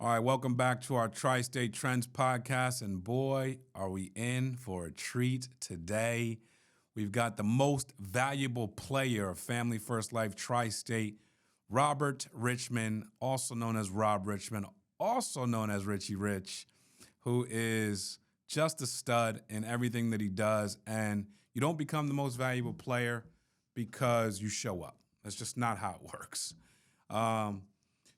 All right, welcome back to our Tri-State Trends podcast, and boy, are we in for a treat today. We've got the most valuable player of Family First Life Tri-State, Robert Richman, also known as Rob Richman, also known as Richie Rich, who is just a stud in everything that he does. And you don't become the most valuable player because you show up. That's just not how it works.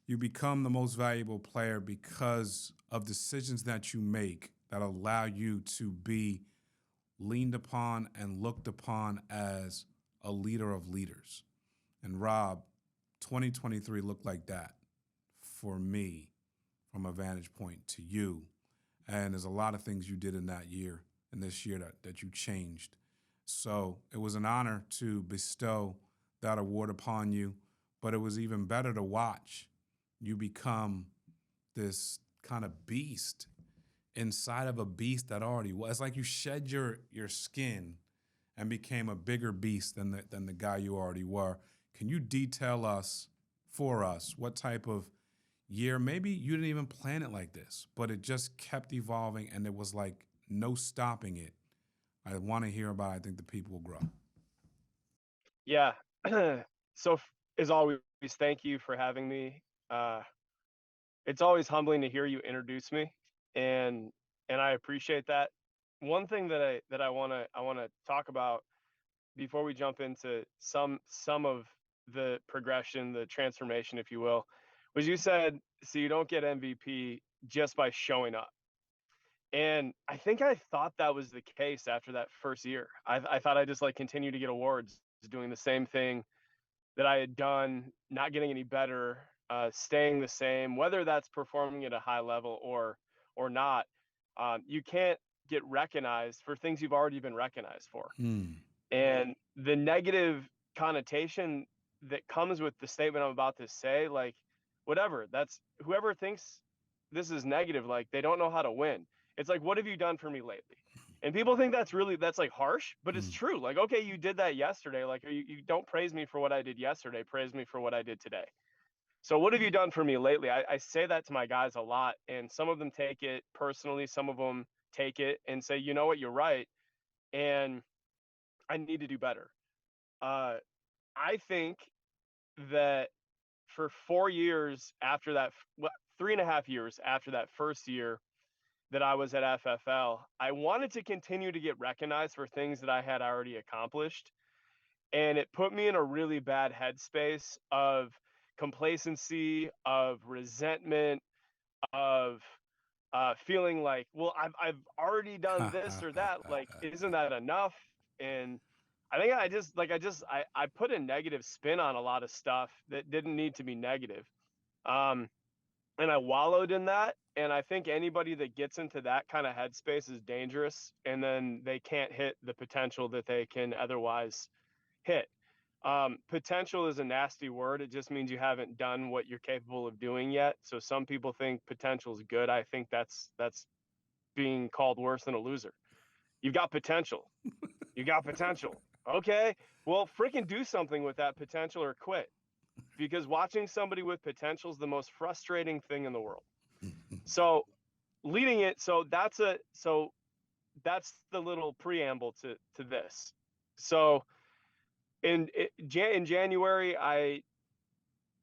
You become the most valuable player because of decisions that you make that allow you to be leaned upon and looked upon as a leader of leaders. And Rob, 2023 looked like that for me from a vantage point to you. And there's a lot of things you did in that year and this year that you changed. So it was an honor to bestow that award upon you, but it was even better to watch you become this kind of beast inside of a beast that already was. It's like you shed your skin and became a bigger beast than the guy you already were. Can you detail for us what type of year, maybe you didn't even plan it like this, but it just kept evolving and there was like no stopping it. I want to hear about it. I think the people will grow. Yeah. So as always, thank you for having me. It's always humbling to hear you introduce me, and I appreciate that. One thing that I want to talk about before we jump into some of the progression, the transformation, if you will, was you said, so you don't get MVP just by showing up. And I think I thought that was the case after that first year. I thought I just like continue to get awards doing the same thing that I had done, not getting any better, staying the same, whether that's performing at a high level or not. You can't get recognized for things you've already been recognized for. And the negative connotation that comes with the statement I'm about to say, like, whatever, that's whoever thinks this is negative, like they don't know how to win. It's like, what have you done for me lately? And people think that's like harsh, but it's true. Like, okay, you did that yesterday. Like, you don't praise me for what I did yesterday. Praise me for what I did today. So what have you done for me lately? I say that to my guys a lot, and some of them take it personally. Some of them take it and say, you know what, you're right. And I need to do better. I think that for 4 years after that, 3.5 years after that first year that I was at FFL, I wanted to continue to get recognized for things that I had already accomplished. And it put me in a really bad headspace of complacency, of resentment, of feeling like, well, I've already done this or that. Like, isn't that enough? And I think I put a negative spin on a lot of stuff that didn't need to be negative. And I wallowed in that. And I think anybody that gets into that kind of headspace is dangerous. And then they can't hit the potential that they can otherwise hit. Potential is a nasty word. It just means you haven't done what you're capable of doing yet. So some people think potential is good. I think that's being called worse than a loser. You've got potential. You got potential. Okay. Well, freaking do something with that potential or quit. Because watching somebody with potential is the most frustrating thing in the world. So leading it, so that's the little preamble to this. So in January, I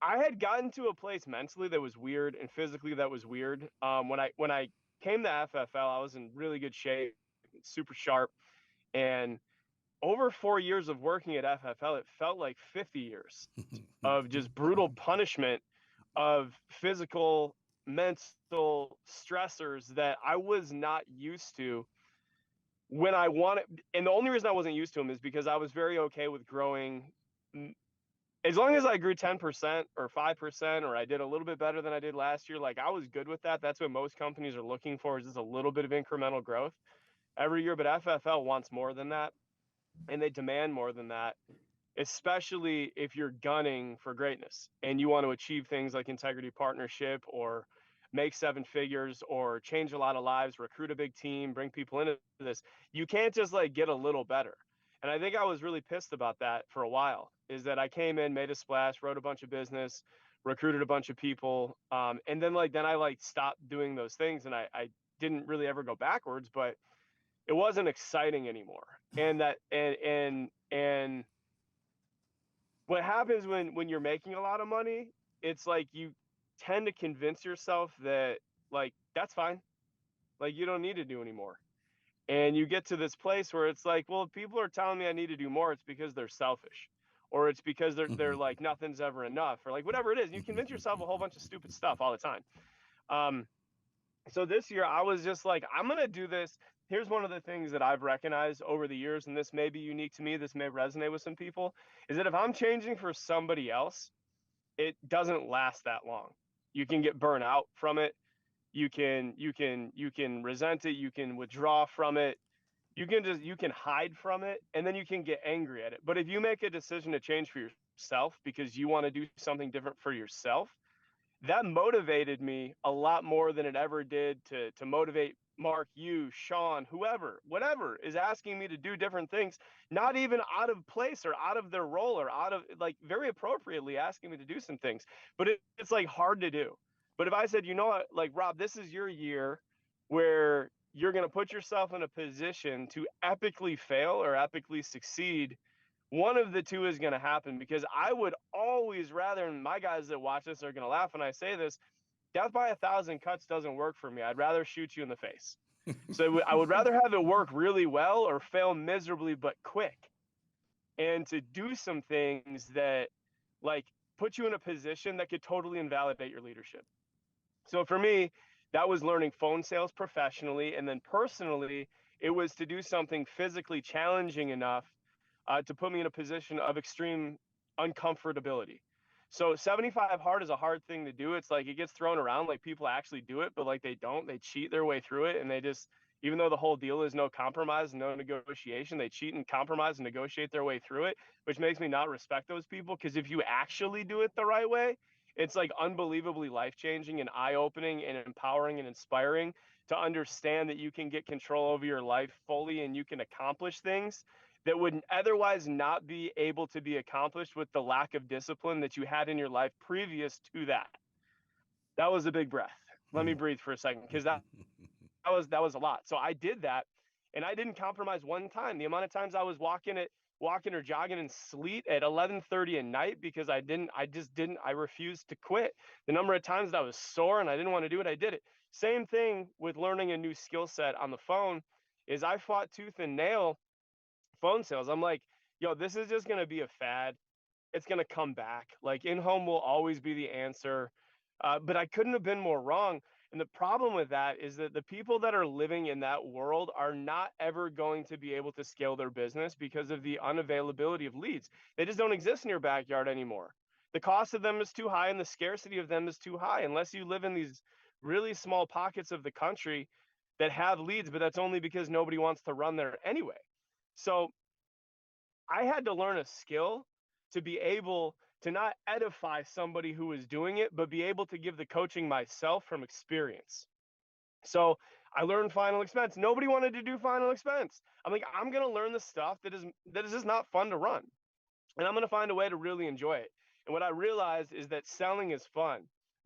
had gotten to a place mentally that was weird and physically that was weird. When I came to FFL, I was in really good shape, super sharp, and over 4 years of working at FFL, it felt like 50 years of just brutal punishment of physical, mental stressors that I was not used to when I wanted. And the only reason I wasn't used to them is because I was very okay with growing. As long as I grew 10% or 5%, or I did a little bit better than I did last year, like I was good with that. That's what most companies are looking for, is just a little bit of incremental growth every year. But FFL wants more than that, and they demand more than that, especially if you're gunning for greatness and you want to achieve things like integrity partnership or make 7 figures or change a lot of lives, recruit a big team, bring people into this. You can't just like get a little better. And I think I was really pissed about that for a while, is that I came in, made a splash, wrote a bunch of business, recruited a bunch of people. And then I like stopped doing those things, and I didn't really ever go backwards, but it wasn't exciting anymore. And what happens when you're making a lot of money, it's like you tend to convince yourself that like that's fine. Like you don't need to do anymore. And you get to this place where it's like, well, if people are telling me I need to do more, it's because they're selfish. Or it's because they're like nothing's ever enough, or like whatever it is. And you convince yourself a whole bunch of stupid stuff all the time. Um, so this year I was just like, I'm gonna do this. Here's one of the things that I've recognized over the years, and this may be unique to me, this may resonate with some people, is that if I'm changing for somebody else, it doesn't last that long. You can get burnt out from it. You can resent it, you can withdraw from it, you can hide from it, and then you can get angry at it. But if you make a decision to change for yourself because you want to do something different for yourself, that motivated me a lot more than it ever did to motivate Mark, you, Sean, whoever, whatever is asking me to do different things, not even out of place or out of their role or out of like very appropriately asking me to do some things. But it's like hard to do. But if I said, you know what, like Rob, this is your year where you're going to put yourself in a position to epically fail or epically succeed, one of the two is going to happen, because I would always rather, and my guys that watch this are going to laugh when I say this, death by 1,000 cuts doesn't work for me. I'd rather shoot you in the face. So I would rather have it work really well or fail miserably but quick, and to do some things that like put you in a position that could totally invalidate your leadership. So for me, that was learning phone sales professionally. And then personally, it was to do something physically challenging enough to put me in a position of extreme uncomfortability. So 75 hard is a hard thing to do. It's like it gets thrown around like people actually do it, but like they don't. They cheat their way through it, and they just, even though the whole deal is no compromise, no negotiation, they cheat and compromise and negotiate their way through it, which makes me not respect those people, because if you actually do it the right way, it's like unbelievably life-changing and eye-opening and empowering and inspiring to understand that you can get control over your life fully and you can accomplish things that would otherwise not be able to be accomplished with the lack of discipline that you had in your life previous to that. That was a big breath. Let me breathe for a second, because that was a lot. So I did that, and I didn't compromise one time. The amount of times I was walking or jogging in sleet at 11:30 at night because I refused to quit. The number of times that I was sore and I didn't want to do it, I did it. Same thing with learning a new skill set on the phone, is I fought tooth and nail phone sales. I'm like, yo, this is just going to be a fad. It's going to come back. Like in-home will always be the answer. But I couldn't have been more wrong. And the problem with that is that the people that are living in that world are not ever going to be able to scale their business because of the unavailability of leads. They just don't exist in your backyard anymore. The cost of them is too high and the scarcity of them is too high, unless you live in these really small pockets of the country that have leads, but that's only because nobody wants to run there anyway. So I had to learn a skill to be able to not edify somebody who was doing it, but be able to give the coaching myself from experience. So I learned final expense. Nobody wanted to do final expense. I'm like, I'm going to learn the stuff that is just not fun to run. And I'm going to find a way to really enjoy it. And what I realized is that selling is fun.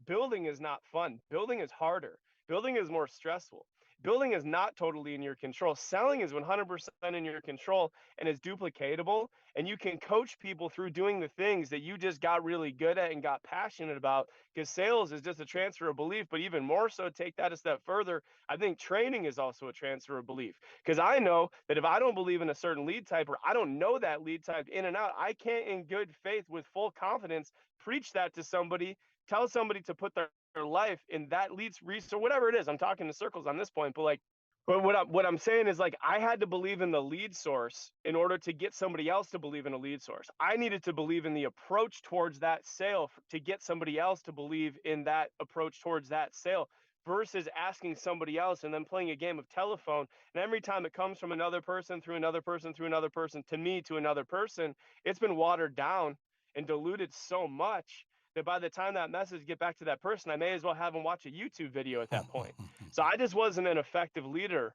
Building is not fun. Building is harder. Building is more stressful. Building is not totally in your control. Selling is 100% in your control and is duplicatable. And you can coach people through doing the things that you just got really good at and got passionate about, because sales is just a transfer of belief. But even more so, take that a step further, I think training is also a transfer of belief, because I know that if I don't believe in a certain lead type, or I don't know that lead type in and out, I can't in good faith with full confidence preach that to somebody, tell somebody to put their life in that lead resource, or whatever it is. I'm talking in circles on this point, but like, but what I'm saying is, like, I had to believe in the lead source in order to get somebody else to believe in a lead source. I needed to believe in the approach towards that sale to get somebody else to believe in that approach towards that sale, versus asking somebody else and then playing a game of telephone. And every time it comes from another person, through another person, through another person, to me, to another person, it's been watered down and diluted so much that by the time that message get back to that person, I may as well have them watch a YouTube video at that point. So I just wasn't an effective leader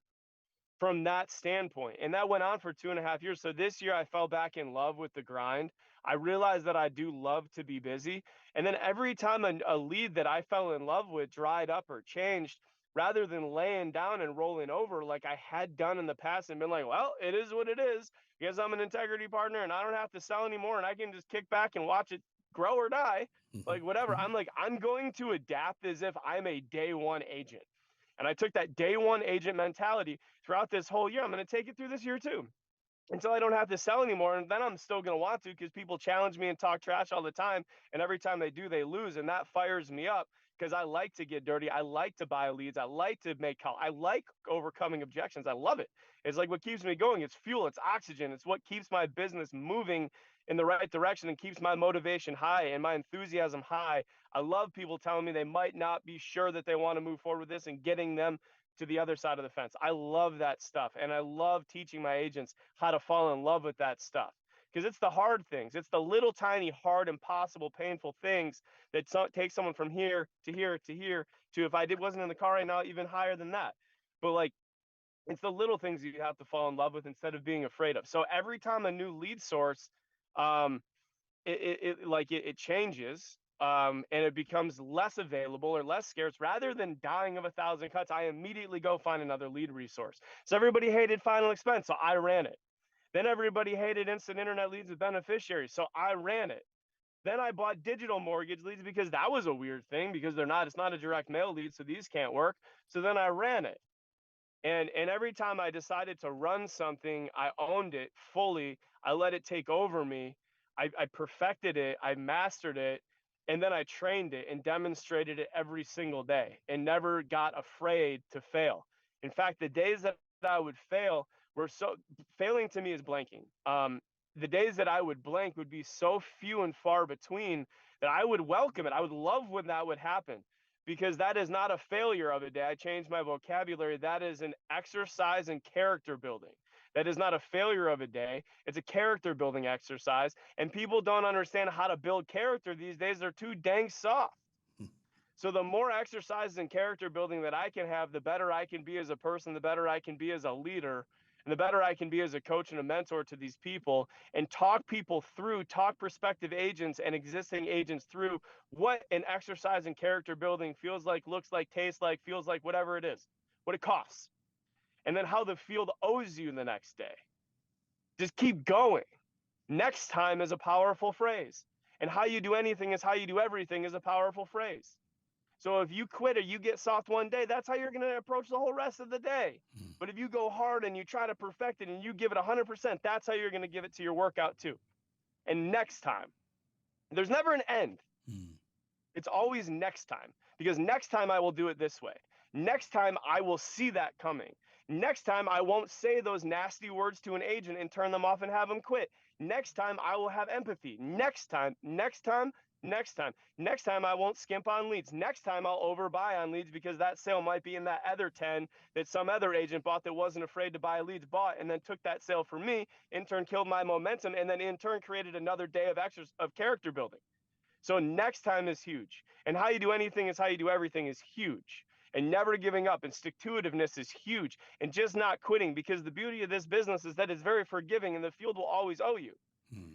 from that standpoint. And that went on for 2.5 years. So this year I fell back in love with the grind. I realized that I do love to be busy. And then every time a lead that I fell in love with dried up or changed, rather than laying down and rolling over like I had done in the past and been like, well, it is what it is because I'm an integrity partner and I don't have to sell anymore and I can just kick back and watch it grow or die, like whatever. I'm like, I'm going to adapt as if I'm a day one agent. And I took that day one agent mentality throughout this whole year. I'm going to take it through this year too until I don't have to sell anymore. And then I'm still going to want to because people challenge me and talk trash all the time. And every time they do, they lose. And that fires me up because I like to get dirty. I like to buy leads. I like to make call. I like overcoming objections. I love it. It's like what keeps me going. It's fuel. It's oxygen. It's what keeps my business moving in the right direction and keeps my motivation high and my enthusiasm high. I love people telling me they might not be sure that they want to move forward with this and getting them to the other side of the fence. I love that stuff. And I love teaching my agents how to fall in love with that stuff because it's the hard things. It's the little tiny hard, impossible, painful things that take someone from here to here to here to, if I wasn't in the car right now, even higher than that. But like, it's the little things you have to fall in love with instead of being afraid of. So every time a new lead source, um, it changes, and it becomes less available or less scarce, rather than dying of 1,000 cuts, I immediately go find another lead resource. So everybody hated Final Expense, so I ran it. Then everybody hated instant internet leads with beneficiaries, so I ran it. Then I bought digital mortgage leads because that was a weird thing because it's not a direct mail lead, so these can't work. So then I ran it. And every time I decided to run something, I owned it fully. I let it take over me. I perfected it. I mastered it. And then I trained it and demonstrated it every single day and never got afraid to fail. In fact, the days that I would fail were failing to me is blanking. The days that I would blank would be so few and far between that I would welcome it. I would love when that would happen because that is not a failure of a day. I changed my vocabulary. That is an exercise in character building. That is not a failure of a day. It's a character building exercise. And people don't understand how to build character these days. They're too dang soft. So the more exercises in character building that I can have, the better I can be as a person, the better I can be as a leader, and the better I can be as a coach and a mentor to these people and talk prospective agents and existing agents through what an exercise in character building feels like, looks like, tastes like, feels like, whatever it is, what it costs, and then how the field owes you the next day. Just keep going. Next time is a powerful phrase. And how you do anything is how you do everything is a powerful phrase. So if you quit or you get soft one day, that's how you're going to approach the whole rest of the day. But if you go hard and you try to perfect it and you give it 100%, that's how you're going to give it to your workout too. And next time, there's never an end. It's always next time, because next time I will do it this way. Next time I will see that coming. Next time I won't say those nasty words to an agent and turn them off and have them quit. Next time I will have empathy. Next time, next time, next time. Next time I won't skimp on leads. Next time I'll overbuy on leads because that sale might be in that other 10 that some other agent bought that wasn't afraid to buy leads, bought, and then took that sale from me, in turn killed my momentum, and then in turn created another day of character building. So next time is huge. And how you do anything is how you do everything is huge. And never giving up and stick-to-itiveness is huge. And just not quitting, because the beauty of this business is that it's very forgiving and the field will always owe you.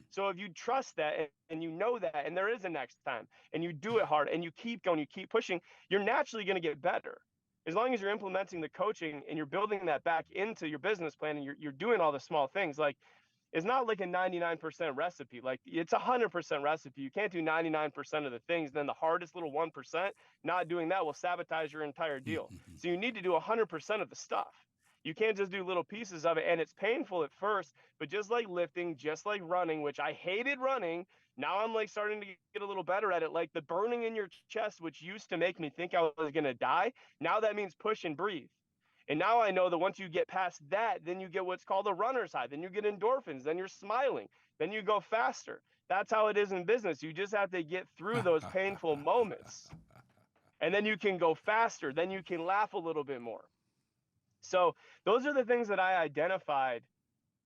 So if you trust that and you know that, and there is a next time, and you do it hard and you keep going, you keep pushing, you're naturally going to get better. As long as you're implementing the coaching and you're building that back into your business plan and you're doing all the small things, like, it's not like a 99% recipe. Like, it's 100% recipe. You can't do 99% of the things. Then the hardest little 1%, not doing that will sabotage your entire deal. So you need to do 100% of the stuff. You can't just do little pieces of it. And it's painful at first, but just like lifting, just like running, which I hated running. Now I'm like starting to get a little better at it. Like the burning in your chest, which used to make me think I was going to die. Now that means push and breathe. And now I know that once you get past that, then you get what's called a runner's high. Then you get endorphins. Then you're smiling. Then you go faster. That's how it is in business. You just have to get through those painful moments. And then you can go faster. Then you can laugh a little bit more. So those are the things that I identified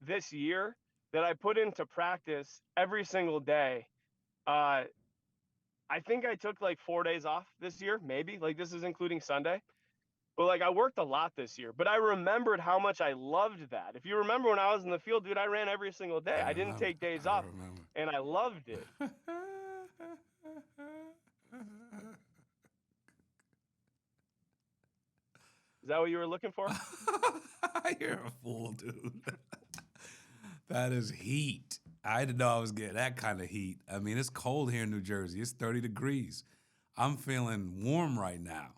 this year that I put into practice every single day. I think I took like 4 days off this year, maybe. Like, this is including Sunday. But like I worked a lot this year, but I remembered how much I loved that. If you remember when I was in the field, dude, I ran every single day. I I didn't remember. take days I off remember. and I loved it. Is that what you were looking for? You're a fool, dude. That is heat. I didn't know I was getting that kind of heat. I mean, it's cold here in New Jersey. It's 30 degrees. I'm feeling warm right now.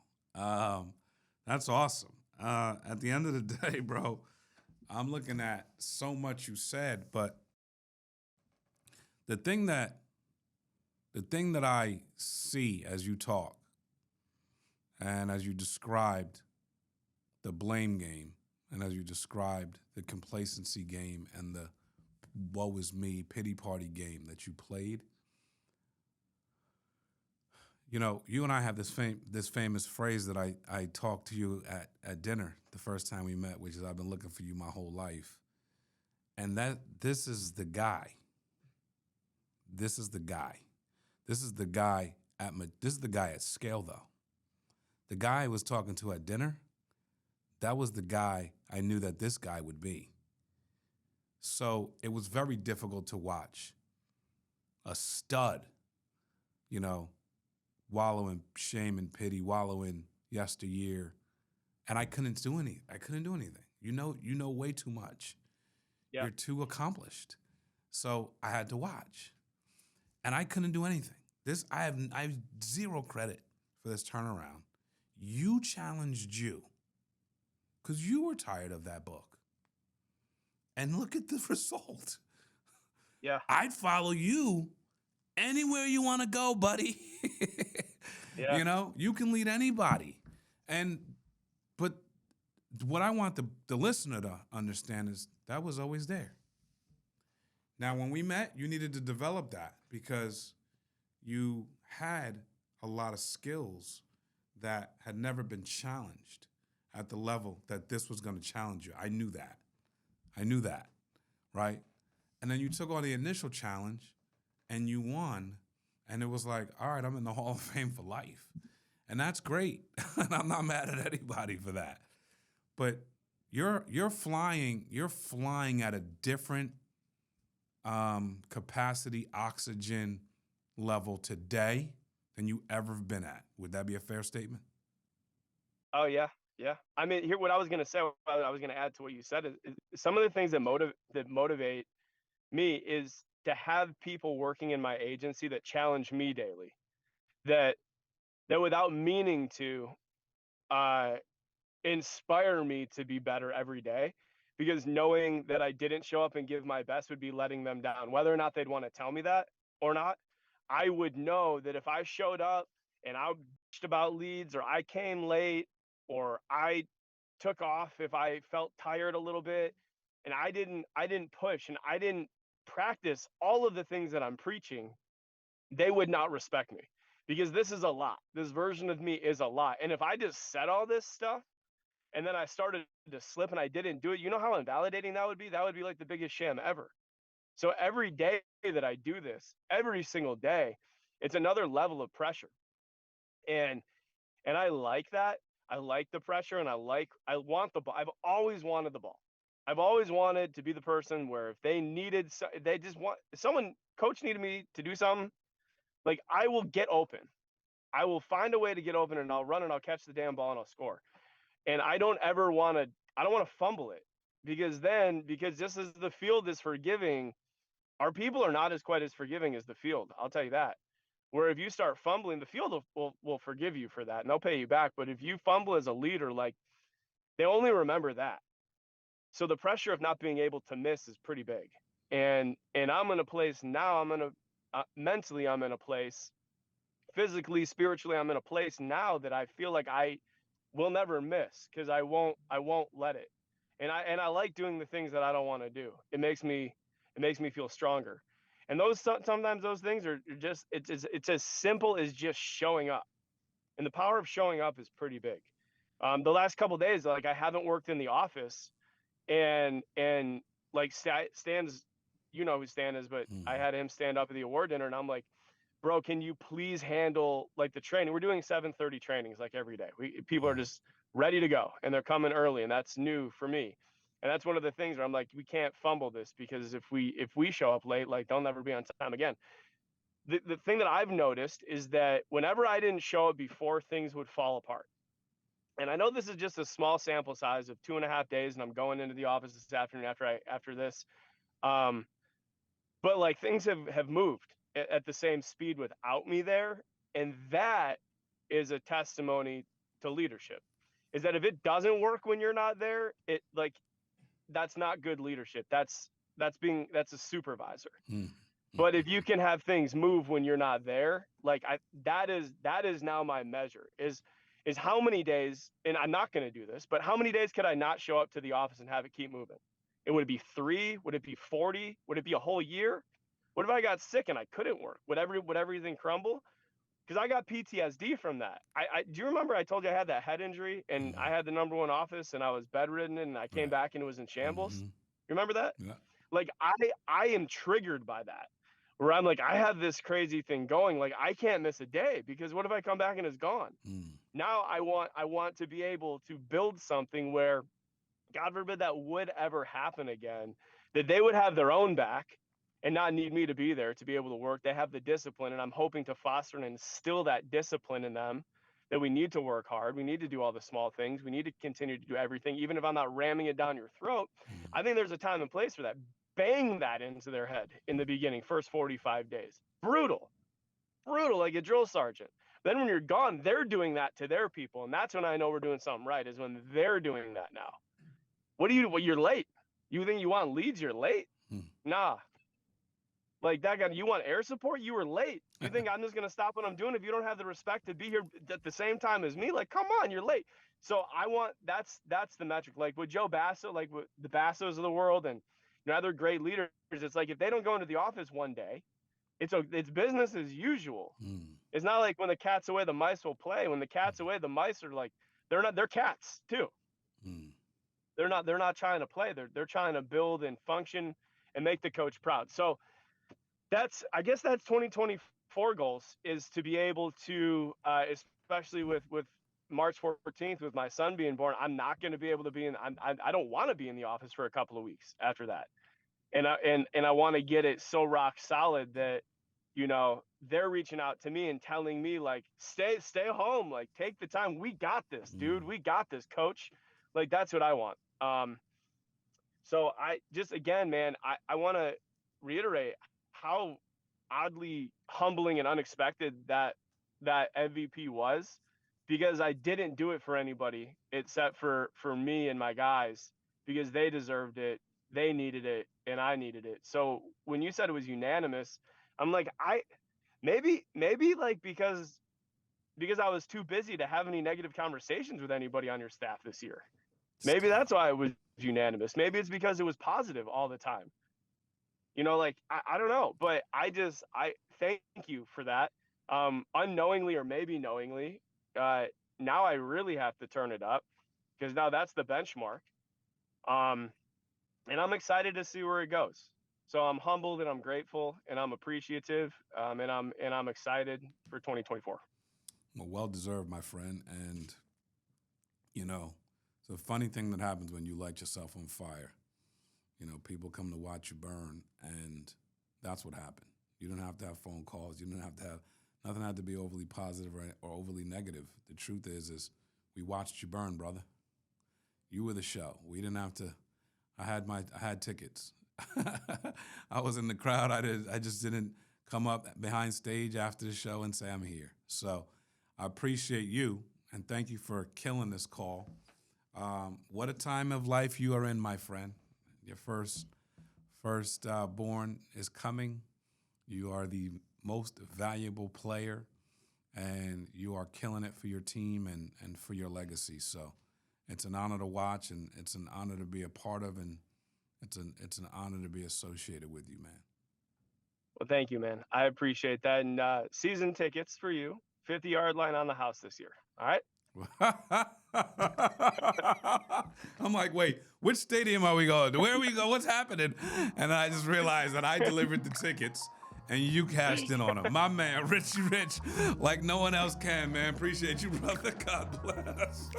That's awesome. At the end of the day, bro, I'm looking at so much you said, but the thing that the thing that I see as you talk and as you described the blame game and as you described the complacency game and the woe is me pity party game that you played, you know, you and I have this famous phrase that I talked to you at dinner the first time we met, which is I've been looking for you my whole life. And that this is the guy. This is the guy. This is the guy this is the guy at scale though. The guy I was talking to at dinner, that was the guy I knew that this guy would be. So it was very difficult to watch a stud, you know, wallow in shame and pity, wallow in yesteryear, and I couldn't do any. I couldn't do anything. You know way too much. Yeah. You're too accomplished. So I had to watch, and I couldn't do anything. I have zero credit for this turnaround. You challenged you because you were tired of that book, and look at the result. Yeah. I'd follow you anywhere you want to go, buddy. Yeah. You know, you can lead anybody. And but what I want the listener to understand is that was always there. Now, when we met, you needed to develop that because you had a lot of skills that had never been challenged at the level that this was going to challenge you. I knew that. I knew that, right? And then you took on the initial challenge and you won. And it was like, all right, I'm in the Hall of Fame for life. And that's great. And I'm not mad at anybody for that. But you're flying at a different capacity oxygen level today than you ever have been at. Would that be a fair statement? Oh yeah. Yeah. I mean, here what I was gonna say, what I was gonna add to what you said is some of the things that motivate me is to have people working in my agency that challenge me daily. That without meaning to uh inspire me to be better every day, because knowing that I didn't show up and give my best would be letting them down, whether or not they'd want to tell me that or not. I would know that if I showed up and I bitched about leads, or I came late, or I took off if I felt tired a little bit, and I didn't push and I didn't practice all of the things that I'm preaching, they would not respect me, because this is a lot. This version of me is a lot. And if I just said all this stuff and then I started to slip and I didn't do it, you know how invalidating that would be? That would be like the biggest sham ever. So every day that I do this, every single day, it's another level of pressure. And I like that. I like the pressure, and I want the ball. I've always wanted the ball. I've always wanted to be the person where if they needed, they just want someone, coach needed me to do something, like I will get open. I will find a way to get open and I'll run and I'll catch the damn ball and I'll score. And I don't want to fumble it, because just as the field is forgiving, our people are not as quite as forgiving as the field. I'll tell you that. Where if you start fumbling, the field will forgive you for that and they'll pay you back. But if you fumble as a leader, like, they only remember that. So the pressure of not being able to miss is pretty big. And I'm in a place now, mentally, I'm in a place, physically, spiritually, I'm in a place now that I feel like I will never miss, because I won't let it. And I like doing the things that I don't want to do. It makes me feel stronger. And sometimes those things are just, it's as simple as just showing up. And the power of showing up is pretty big. The last couple of days, like, I haven't worked in the office, and like Stan's, you know who Stan is, but I Mm-hmm. had him stand up at the award dinner, and I'm like, bro, can you please handle like the training? We're doing 7:30 trainings like every day. People are Right. just ready to go, and they're coming early, and that's new for me. And that's one of the things where I'm like, we can't fumble this, because if we show up late, like, they'll never be on time again. The thing that I've noticed is that whenever I didn't show up before, things would fall apart. And I know this is just a small sample size of 2.5 days, and I'm going into the office this afternoon after this. Um, but like, things have moved at the same speed without me there, and that is a testimony to leadership. Is that if it doesn't work when you're not there, it like, that's not good leadership. That's a supervisor. Mm. But if you can have things move when you're not there, like, that is now my measure, is how many days, and I'm not going to do this, but how many days could I not show up to the office and have it keep moving? And would it be 3? Would it be 40? Would it be a whole year? What if I got sick and I couldn't work? Would everything crumble? Because I got PTSD from that. I do you remember I told you I had that head injury, and I had the #1 office, and I was bedridden, and I came Right. back and it was in shambles? Mm-hmm. You remember that? Yeah. Like, I am triggered by that, where I'm like, I have this crazy thing going. Like, I can't miss a day, because what if I come back and it's gone? Mm. Now I want to be able to build something where, God forbid that would ever happen again, that they would have their own back and not need me to be there to be able to work. They have the discipline, and I'm hoping to foster and instill that discipline in them, that we need to work hard. We need to do all the small things. We need to continue to do everything, even if I'm not ramming it down your throat. Mm. I think there's a time and place for that. Bang that into their head in the beginning, first 45 days. Brutal, brutal, like a drill sergeant. Then when you're gone, they're doing that to their people. And that's when I know we're doing something right, is when they're doing that now. What do you do? Well, you're late. You think you want leads? You're late. Mm. Nah. Like, that guy, you want air support? You were late. You think I'm just going to stop what I'm doing if you don't have the respect to be here at the same time as me? Like, come on, you're late. So that's the metric. Like with Joe Basso, like with the Bassos of the world, and other great leaders, it's like, if they don't go into the office one day, it's business as usual. Mm. It's not like, when the cat's away, the mice will play. When the cat's away, the mice are like, they're cats too. Mm. They're not trying to play. They're trying to build and function and make the coach proud. So I guess that's 2024 goals, is to be able to, especially with March 14th, with my son being born, I'm not going to be able to be I don't want to be in the office for a couple of weeks after that. And I want to get it so rock solid that, they're reaching out to me and telling me, like, stay home, like, take the time. We got this, dude. We got this, coach. Like, that's what I want. So I just, again, man, I want to reiterate how oddly humbling and unexpected that MVP was, because I didn't do it for anybody except for me and my guys, because they deserved it, they needed it, and I needed it. So when you said it was unanimous, I'm like, maybe like, because I was too busy to have any negative conversations with anybody on your staff this year. Maybe that's why it was unanimous. Maybe it's because it was positive all the time. Like, I don't know, but I thank you for that. Unknowingly, or maybe knowingly, now I really have to turn it up, because now that's the benchmark. And I'm excited to see where it goes. So I'm humbled, and I'm grateful, and I'm appreciative, and I'm excited for 2024. Well deserved, my friend. And it's a funny thing that happens when you light yourself on fire. People come to watch you burn, and that's what happened. You don't have to have phone calls. You don't have to have, nothing had to be overly positive or overly negative. The truth is we watched you burn, brother. You were the show. We didn't have to. I had tickets. I was in the crowd. I just didn't come up behind stage after the show and say I'm here. So I appreciate you, and thank you for killing this call. What a time of life you are in, my friend. Your first born is coming. You are the most valuable player, and you are killing it for your team and for your legacy. So it's an honor to watch, and it's an honor to be a part of, and it's an honor to be associated with you, man. Well, thank you, man. I appreciate that. And season tickets for you, 50-yard line on the house this year. All right? I'm like, wait, which stadium are we going? Where are we going? What's happening? And I just realized that I delivered the tickets, and you cashed in on him. My man, Richie Rich, like no one else can, man. Appreciate you, brother. God bless.